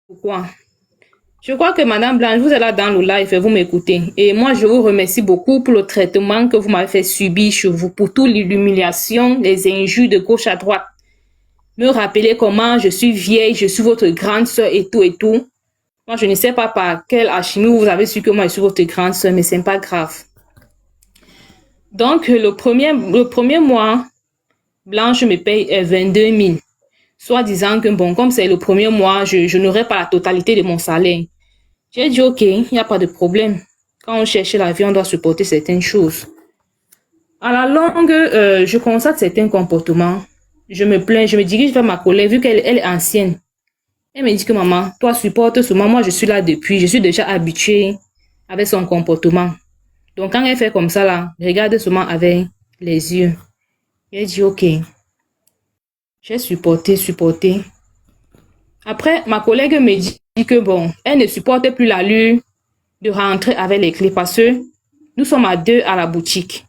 Pourquoi? Je crois que Madame Blanche, vous êtes là dans le live et vous m'écoutez. Et moi, je vous remercie beaucoup pour le traitement que vous m'avez fait subir chez vous, pour toute l'humiliation, les injures de gauche à droite. Me rappeler comment je suis vieille, je suis votre grande sœur et tout et tout. Moi, je ne sais pas par quelle alchimie vous avez su que moi, je suis votre grande sœur, mais c'est pas grave. Donc, le premier mois, Blanche me paye 22 000. Soit disant que, bon, comme c'est le premier mois, je n'aurai pas la totalité de mon salaire. J'ai dit, OK, il n'y a pas de problème. Quand on cherche la vie, on doit supporter certaines choses. À la longue, je constate certains comportements. Je me plains, je me dirige vers ma collègue, vu qu'elle est ancienne. Elle me dit que maman, toi supporte seulement, moi je suis là depuis, je suis déjà habituée avec son comportement. Donc quand elle fait comme ça là, regarde seulement avec les yeux. J'ai dit OK. J'ai supporté. Après, ma collègue me dit que bon, elle ne supporte plus l'allure de rentrer avec les clés parce que nous sommes à deux à la boutique.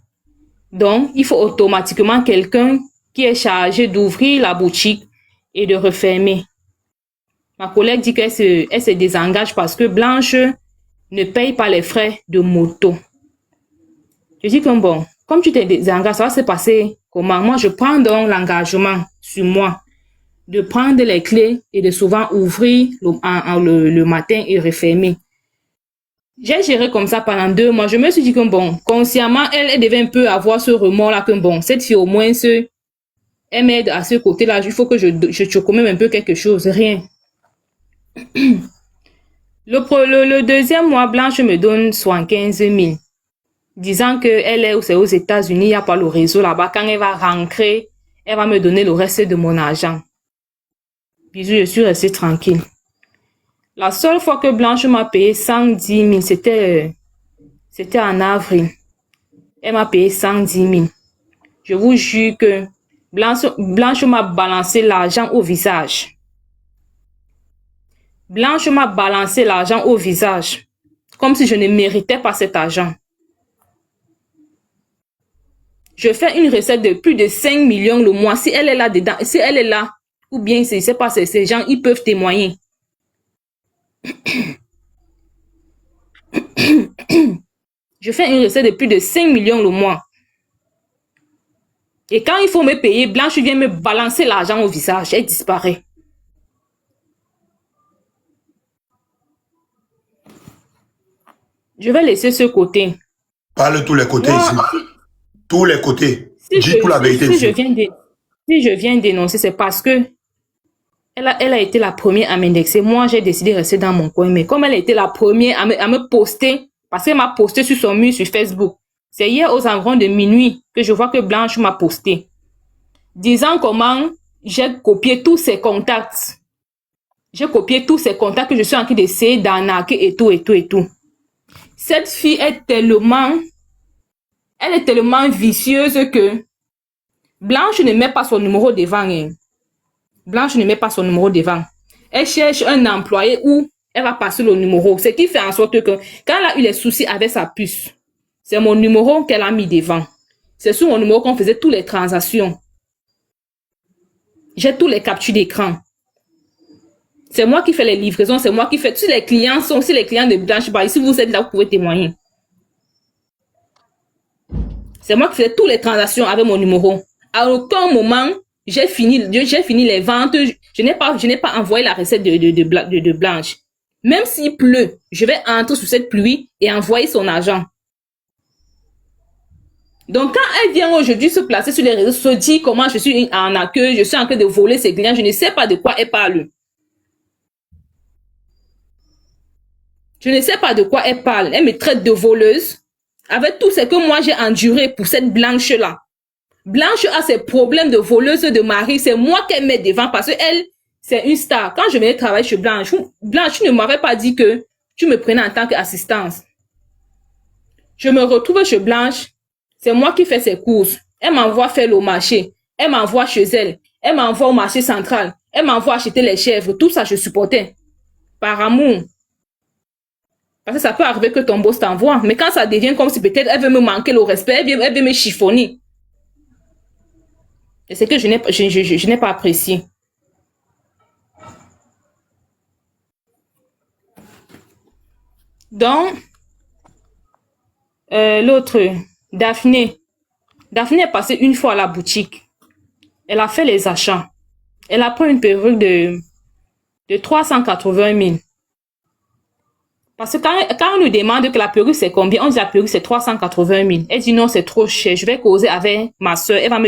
Donc, il faut automatiquement quelqu'un qui est chargé d'ouvrir la boutique et de refermer. Ma collègue dit qu'elle se désengage parce que Blanche ne paye pas les frais de moto. Je dis que bon, comme tu te désengages, ça va se passer comment? Moi, je prends donc l'engagement sur moi de prendre les clés et de souvent ouvrir le matin et refermer. J'ai géré comme ça pendant 2 mois. Je me suis dit que bon, consciemment, elle devait un peu avoir ce remords-là que bon, cette fille au moins, elle m'aide à ce côté-là. Il faut que je choque même un peu quelque chose. Rien. Le deuxième mois, Blanche me donne 75 000. Disant qu'elle est aux États-Unis, il n'y a pas le réseau là-bas. Quand elle va rentrer, elle va me donner le reste de mon argent. Bisous, je suis restée tranquille. La seule fois que Blanche m'a payé 110 000, c'était en avril. Elle m'a payé 110 000. Je vous jure que Blanche m'a balancé l'argent au visage. Blanche m'a balancé l'argent au visage. Comme si je ne méritais pas cet argent. Je fais une recette de plus de 5 millions le mois. Si elle est là dedans, si elle est là, ou bien je ne sais pas, ces gens, ils peuvent témoigner. Je fais une recette de plus de 5 millions le mois. Et quand il faut me payer, Blanche vient me balancer l'argent au visage. Elle disparaît. Je vais laisser ce côté. Parle tous les côtés Moi, ici. Tous les côtés. Dis toute la vérité si ici. je viens dénoncer, c'est parce que elle a été la première à m'indexer. Moi, j'ai décidé de rester dans mon coin. Mais comme elle a été la première à me poster, parce qu'elle m'a posté sur son mur sur Facebook. C'est hier aux environs de minuit que je vois que Blanche m'a posté. Disant comment j'ai copié tous ses contacts. J'ai copié tous ses contacts que je suis en train d'essayer d'arnaquer et tout, et tout, et tout. Cette fille est tellement vicieuse que Blanche ne met pas son numéro devant. Blanche ne met pas son numéro devant. Elle cherche un employé où elle va passer le numéro. Ce qui fait en sorte que quand elle a eu les soucis avec sa puce, c'est mon numéro qu'elle a mis devant. C'est sur mon numéro qu'on faisait toutes les transactions. J'ai tous les captures d'écran. C'est moi qui fais les livraisons, c'est moi qui fais. Si les clients de Blanche, bah, si vous êtes là, vous pouvez témoigner. C'est moi qui fais toutes les transactions avec mon numéro. À aucun moment, j'ai fini les ventes. Je n'ai pas envoyé la recette de Blanche. Même s'il pleut, je vais entrer sous cette pluie et envoyer son argent. Donc, quand elle vient aujourd'hui se placer sur les réseaux sociaux, dire comment je suis en accueil, je suis en train de voler ses clients, je ne sais pas de quoi elle parle. Je ne sais pas de quoi elle parle. Elle me traite de voleuse. Avec tout ce que moi j'ai enduré pour cette Blanche-là. Blanche a ses problèmes de voleuse de mari. C'est moi qu'elle met devant parce qu'elle, c'est une star. Quand je venais travailler chez Blanche, Blanche, tu ne m'avais pas dit que tu me prenais en tant qu'assistance. Je me retrouve chez Blanche. C'est moi qui fais ses courses. Elle m'envoie faire le marché. Elle m'envoie chez elle. Elle m'envoie au marché central. Elle m'envoie acheter les chèvres. Tout ça, je supportais. Par amour. Parce que ça peut arriver que ton boss t'envoie. Mais quand ça devient comme si peut-être elle veut me manquer le respect, elle veut me chiffonner. Et c'est que je n'ai pas apprécié. Donc, l'autre, Daphné. Daphné est passée une fois à la boutique. Elle a fait les achats. Elle a pris une perruque de 380 000. Parce que quand on nous demande que la perruque c'est combien, on dit la perruque c'est 380 000. Elle dit non, c'est trop cher. Je vais causer avec ma soeur. Elle va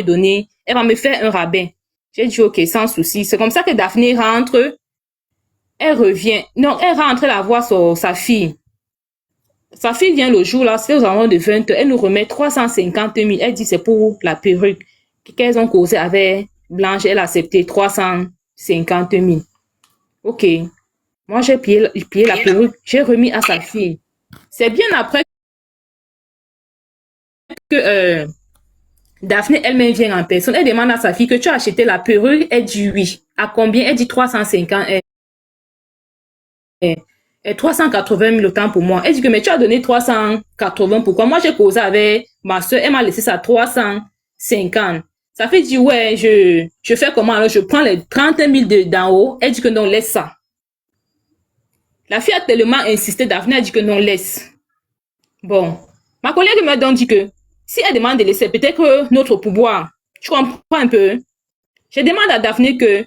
me faire un rabais. J'ai dit ok, sans souci. C'est comme ça que Daphné rentre. Elle revient. Non, elle rentre la voir sa fille. Sa fille vient le jour là, c'est aux environs de 20 heures. Elle nous remet 350 000. Elle dit c'est pour la perruque qu'elles ont causé avec Blanche. Elle a accepté 350 000. Ok. Moi, j'ai payé la perruque. J'ai remis à sa fille. C'est bien après que Daphné elle-même vient en personne. Elle demande à sa fille que tu as acheté la perruque. Elle dit oui. À combien? Elle dit 350 et 380 000 autant pour moi. Elle dit que mais tu as donné 380. Pourquoi? Moi, j'ai causé avec ma soeur. Elle m'a laissé ça 350. Ça fait dire ouais, je fais comment? Alors, je prends les 30 000 d'en haut. Elle dit que non, laisse ça. La fille a tellement insisté. Daphné a dit que non, laisse. Bon. Ma collègue m'a donc dit que si elle demande de laisser, peut-être que notre pouvoir, tu comprends un peu. Je demande à Daphné que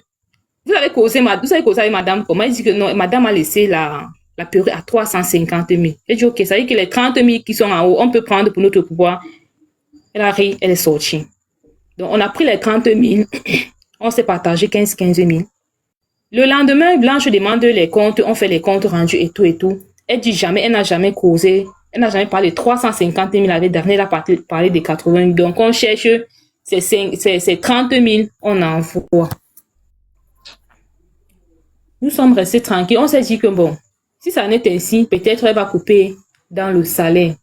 vous avez causé avec madame comment? Elle dit que non, madame a laissé la perruque à 350 000. Elle dit ok, ça veut dire que les 30 000 qui sont en haut, on peut prendre pour notre pouvoir. Elle a ri, elle est sortie. Donc on a pris les 30 000, on s'est partagé 15 000. Le lendemain, Blanche demande les comptes, on fait les comptes rendus et tout et tout. Elle dit jamais, elle n'a jamais causé. Elle n'a jamais parlé de 350 000 avec Daphné, elle a parlé de 80 000. Donc, on cherche ces 30 000, on envoie. Nous sommes restés tranquilles. On s'est dit que bon, si ça n'est ainsi, peut-être elle va couper dans le salaire.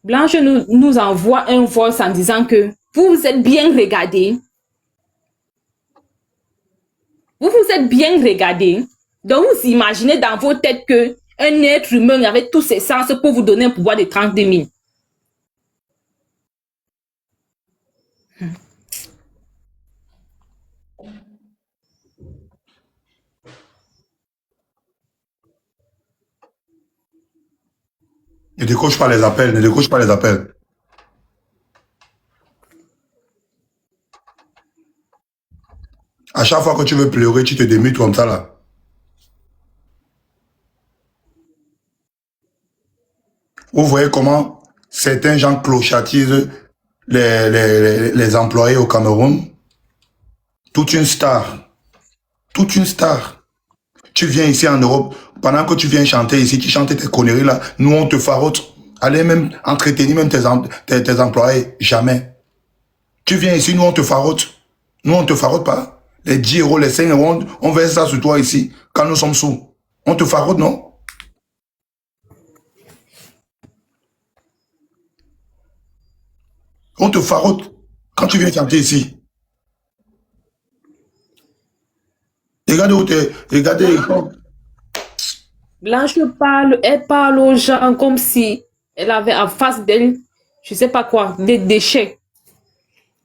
Blanche nous envoie un voice en disant que vous êtes bien regardés. Vous vous êtes bien regardés. Donc, vous imaginez dans vos têtes que un être humain avec tous ses sens pour vous donner un pouvoir de 30 000. Ne décroche pas les appels, ne décroche pas les appels. À chaque fois que tu veux pleurer, tu te démutes comme ça là. Vous voyez comment certains gens clochattisent les employés au Cameroun? Toute une star. Toute une star. Tu viens ici en Europe, pendant que tu viens chanter ici, tu chantes tes conneries là, nous on te farote. Allez même entretenir même tes employés. Jamais. Tu viens ici, nous on te farote. Nous on te farote pas. Les 10 euros, les 5 euros, on verse ça sur toi ici, quand nous sommes sous. On te farote, non? On te farote quand tu viens chanter ici. Regardez où t'es. Regardez. Blanche parle, elle parle aux gens comme si elle avait en face d'elle, je sais pas quoi, des déchets.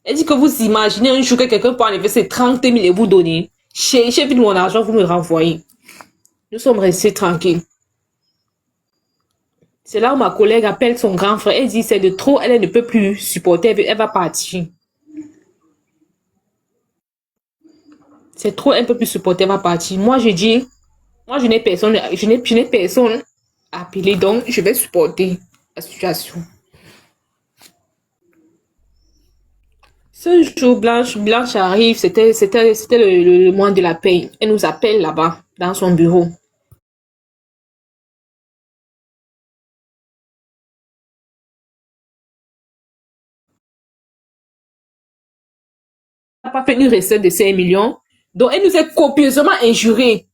Elle dit que vous imaginez un jour que quelqu'un peut enlever ces 30 000 et vous donner. Cherchez vite mon argent, vous me renvoyez. Nous sommes restés tranquilles. C'est là où ma collègue appelle son grand frère. Elle dit c'est de trop, elle ne peut plus supporter, elle va partir. C'est trop, elle ne peut plus supporter, elle va partir. Moi, je dis, moi, je n'ai personne à appeler, donc je vais supporter la situation. Ce jour, Blanche arrive, c'était le mois de la paix. Elle nous appelle là-bas, dans son bureau. Elle n'a pas fait une recette de 5 millions. Donc, elle nous a copieusement injuré.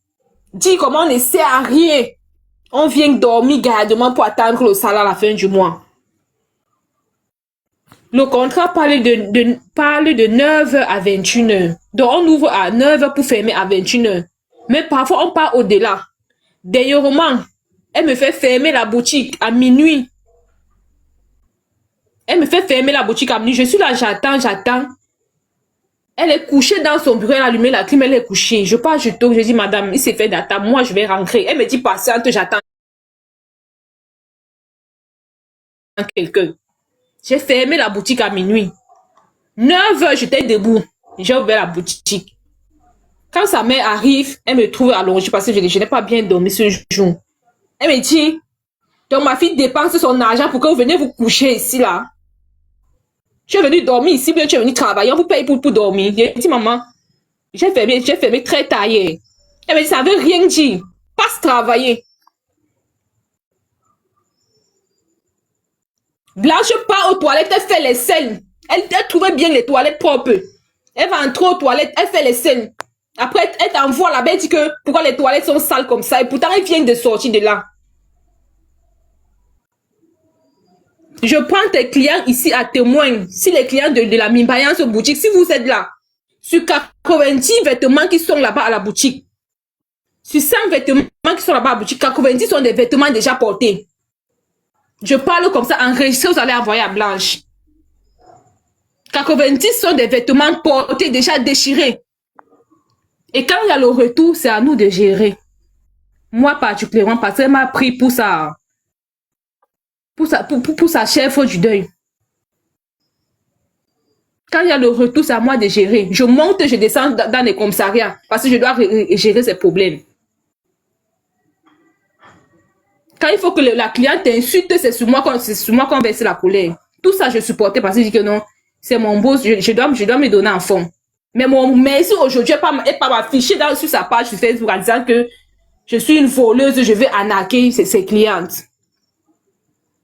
Dit comment on ne sert à rien. On vient dormir gardement pour attendre le salaire à la fin du mois. Le contrat parle de 9h à 21h. Donc, on ouvre à 9h pour fermer à 21h. Mais parfois, on part au-delà. Dernièrement, elle me fait fermer la boutique à minuit. Elle me fait fermer la boutique à minuit. Je suis là, j'attends. Elle est couchée dans son bureau, elle a allumé la clim, elle est couchée. Je pars, je toque, je dis, madame, il s'est fait d'attendre. Moi, je vais rentrer. Elle me dit, patiente, j'attends. quelqu'un. J'ai fermé la boutique à minuit. 9h, j'étais debout. J'ai ouvert la boutique. Quand sa mère arrive, elle me trouve allongée parce que je n'ai pas bien dormi ce jour. Elle me dit, donc ma fille dépense son argent pour que vous venez vous coucher ici là. Je suis venue dormir ici, bien tu es venu travailler, on vous paye pour dormir. J'ai dit, maman, j'ai fermé très tard hier. Elle me dit, ça veut rien dire. Passe travailler. Blanche part aux toilettes, elle fait les scènes. Elle trouvait bien les toilettes propres. Elle va entrer aux toilettes, elle fait les scènes. Après, elle t'envoie là-bas, elle dit que pourquoi les toilettes sont sales comme ça. Et pourtant, elle vient de sortir de là. Je prends tes clients ici à témoin. Si les clients de la Mimbayance boutique, si vous êtes là, sur 90 vêtements qui sont là-bas à la boutique, sur 100 vêtements qui sont là-bas à la boutique, 90 sont des vêtements déjà portés. Je parle comme ça, enregistré, vous allez envoyer à Blanche. 90 sont des vêtements portés, déjà déchirés. Et quand il y a le retour, c'est à nous de gérer. Moi particulièrement, parce qu'elle m'a pris pour sa chef du deuil. Quand il y a le retour, c'est à moi de gérer. Je monte, je descends dans les commissariats parce que je dois gérer ces problèmes. Quand il faut que la cliente insulte, c'est sur moi qu'on verse la colère. Tout ça, je supportais parce que je dis que non, c'est mon boss, je dois me donner en fond. Mais mon merci aujourd'hui n'est pas m'afficher sur sa page sur Facebook en disant que je suis une voleuse, je vais arnaquer ses clientes.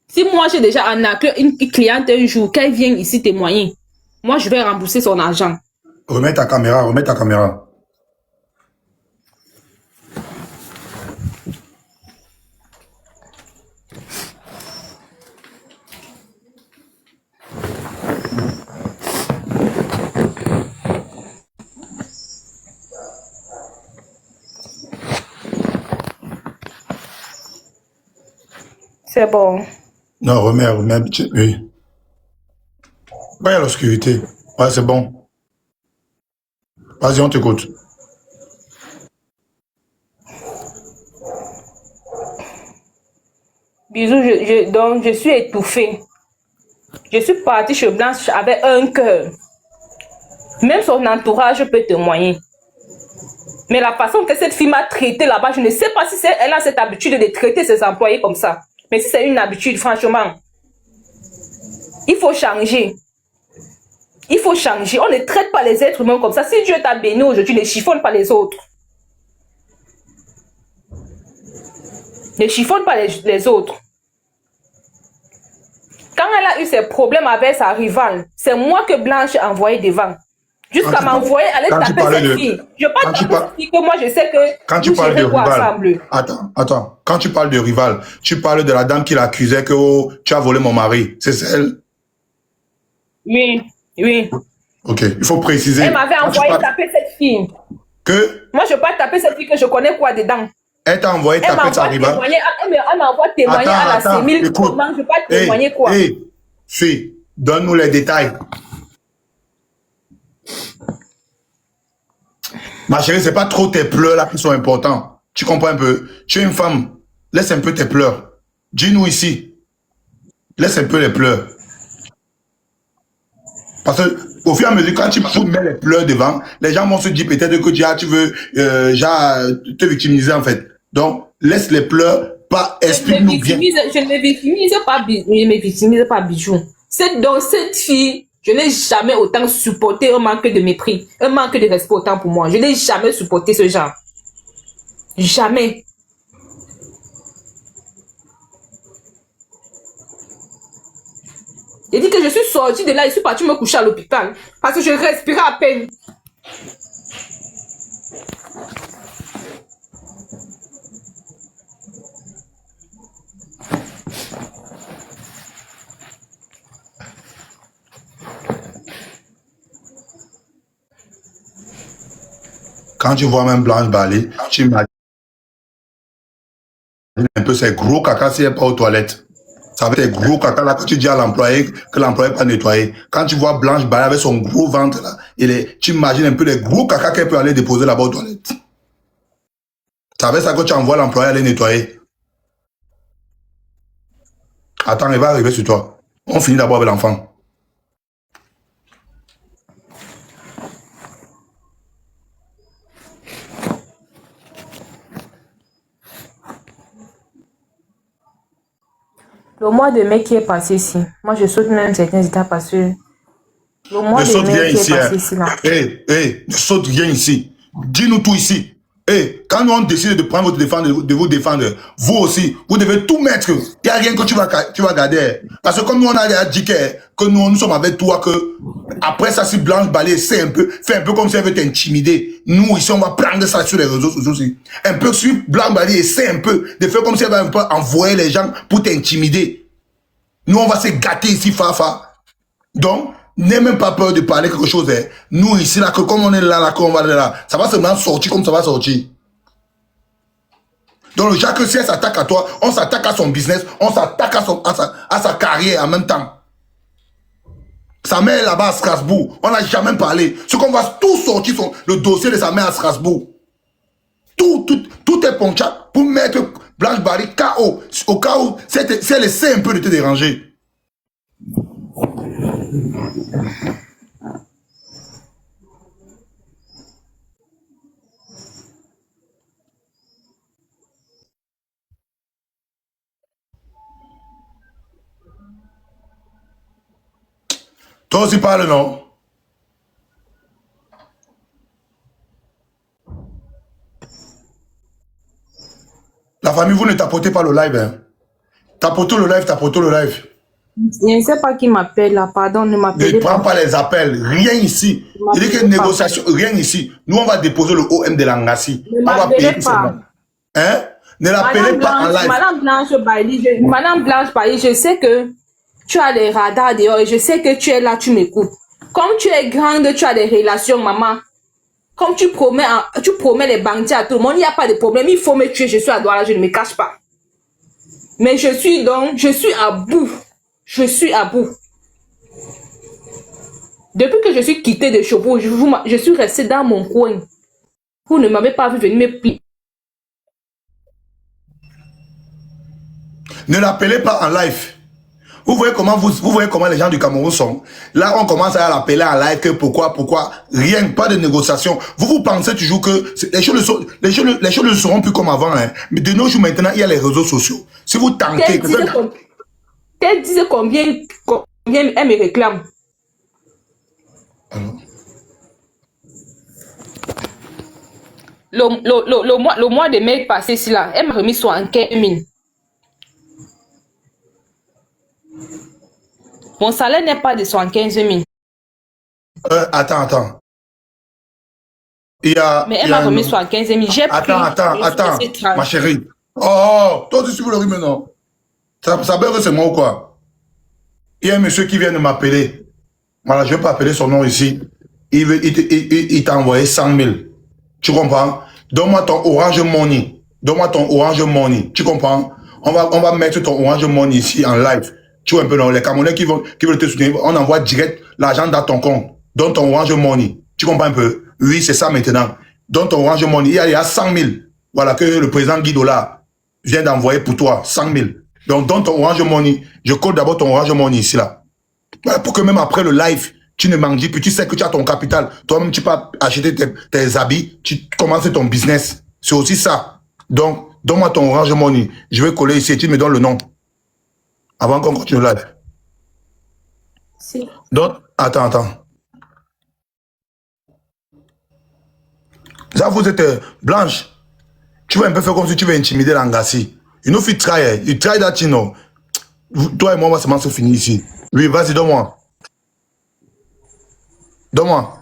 Si moi j'ai déjà arnaqué une cliente un jour, qu'elle vient ici témoigner, moi je vais rembourser son argent. Remets ta caméra, remets ta caméra. C'est bon. Non, remets, oui. Bah, l'obscurité. Ouais, c'est bon. Vas-y, on t'écoute. Bisous, donc je suis étouffée. Je suis partie chez Blanche avec un cœur. Même son entourage peut témoigner. Mais la façon que cette fille m'a traité là-bas, je ne sais pas si elle a cette habitude de traiter ses employés comme ça. Mais si c'est une habitude, franchement, il faut changer. Il faut changer. On ne traite pas les êtres humains comme ça. Si Dieu t'a béni aujourd'hui, ne chiffonne pas les autres. Ne chiffonne pas les autres. Quand elle a eu ses problèmes avec sa rivale, c'est moi que Blanche a envoyé devant. Jusqu'à m'envoyer aller taper cette fille. Je ne parle pas de fille que moi je sais que quand tu parles de rival, attends. Quand tu parles de rival, tu parles de la dame qui l'accusait que oh, tu as volé mon mari. C'est celle? Oui, oui. Ok, il faut préciser. Elle m'avait envoyé taper cette fille. Que? Moi je ne peux pas taper cette fille que je connais quoi dedans. Elle t'a envoyé taper sa rivale. Elle m'envoie témoigner à la Sémile. Comment je ne peux pas témoigner quoi? Fille, donne-nous les détails. Ma chérie, c'est pas trop tes pleurs là qui sont importants. Tu comprends un peu? Tu es une femme. Laisse un peu tes pleurs. Dis-nous ici. Laisse un peu les pleurs. Parce que au fur et à mesure, quand tu mets les pleurs devant, les gens vont se dire peut-être que tu veux te victimiser en fait. Donc, laisse les pleurs, pas explique-nous bien. Je ne me victimise pas, Bijou. Donc, cette fille, je n'ai jamais autant supporté un manque de mépris, un manque de respect autant pour moi. Je n'ai jamais supporté ce genre. Jamais. J'ai dit que je suis sortie de là, je suis partie me coucher à l'hôpital parce que je respirais à peine. Quand tu vois même Blanche Balé, tu imagines un peu ces gros caca si elle n'est pas aux toilettes. Ça va être gros caca là que tu dis à l'employé que l'employé n'est pas nettoyé. Quand tu vois Blanche Balé avec son gros ventre là, tu imagines un peu les gros caca qu'elle peut aller déposer là-bas aux toilettes. C'est avec ça que tu envoies l'employé aller nettoyer. Attends, il va arriver sur toi. On finit d'abord avec l'enfant. Le mois de mai qui est passé ici, moi je saute même certains étapes parce que le mois Ne de saute rien mai qui est ici. passé ici là. Ne saute rien ici. Dis-nous tout ici. Quand nous on décide de prendre votre défense, de vous défendre, vous aussi, vous devez tout mettre. Il n'y a rien que tu vas garder. Parce que comme nous on a déjà dit que nous sommes avec toi, que après ça, si Blanche Balaye fait un peu comme si elle veut t'intimider. Nous ici, on va prendre ça sur les réseaux sociaux aussi. Un peu si Blanche Balaye essaie un peu de faire comme si elle va un peu envoyer les gens pour t'intimider. Nous, on va se gâter ici, Fafa. Donc, n'aie même pas peur de parler quelque chose. Hein. Nous, ici, là, que comme on est là, qu'on va là, ça va seulement sortir comme ça va sortir. Donc, le Jacques, si elle s'attaque à toi, on s'attaque à son business, on s'attaque à sa carrière en même temps. Sa mère est là-bas à Strasbourg. On n'a jamais parlé. Ce qu'on va tout sortir, le dossier de sa mère à Strasbourg. Tout est ponctuel pour mettre Blanche Balaye KO. Au cas où, si elle essaie un peu de te déranger. Toi aussi parle, non? La famille, vous ne tapotez pas le live. Hein. Tapotez le live. Je ne sais pas qui m'appelle là, pardon, ne m'appelez Ne pas. prends pas les appels, rien ici. Il dit que négociation, rien ici. Nous, on va déposer le OM de l'Angassi. Ne On va m'appelez payer pas. Hein? Ne l'appelez pas en live. Madame Blanche Balaye, je sais que tu as les radars dehors et je sais que tu es là, tu m'écoutes. Comme tu es grande, tu as des relations, maman. Comme tu promets les bandits à tout le monde, il n'y a pas de problème. Il faut me tuer, je suis à Douala, je ne me cache pas. Mais je suis à bout. Je suis à bout. Depuis que je suis quittée de Chopo, je suis restée dans mon coin. Vous ne m'avez pas vu venir me plier. Ne l'appelez pas en live. Vous voyez comment les gens du Cameroun sont. Là, on commence à l'appeler en live que pourquoi, rien, pas de négociation. Vous pensez toujours que les choses ne seront plus comme avant. Hein. Mais de nos jours maintenant, il y a les réseaux sociaux. Si vous tentez... Qu'elle disait combien elle me réclame. Alors. Le mois de mai passé, ici, là, elle m'a remis 75 000. Mon salaire n'est pas de 75 000. Attends. Mais elle m'a remis 75 000. Attends, ma chérie. Oh, toi aussi, tu veux le rime, non? Ça veut que c'est moi ou quoi? Il y a un monsieur qui vient de m'appeler. Voilà, je ne vais pas appeler son nom ici. Il t'a envoyé 100 000. Tu comprends? Donne-moi ton Orange Money. Tu comprends? On va mettre ton Orange Money ici en live. Tu vois un peu, non? Les Camerounais qui veulent te soutenir, on envoie direct l'argent dans ton compte. Donne ton Orange Money. Tu comprends un peu? Oui, c'est ça maintenant. Donne ton Orange Money. Il y a 100 000. Voilà, que le président Guy Dola vient d'envoyer pour toi. 100 000. Donc, donne ton Orange Money. Je code d'abord ton Orange Money ici, là. Voilà, pour que même après le live, tu ne manges plus, tu sais que tu as ton capital. Toi-même, tu peux acheter tes habits, tu commences ton business. C'est aussi ça. Donc, donne-moi ton Orange Money. Je vais coller ici et tu me donnes le nom. Avant qu'on continue le live. Si. Donc, attends. Ça, vous êtes Blanche. Tu vas un peu faire comme si tu veux intimider l'Angassi. You know, if you try that, you know. Toi et moi, on va seulement se finir ici. Oui, vas-y, donne-moi. Donne-moi.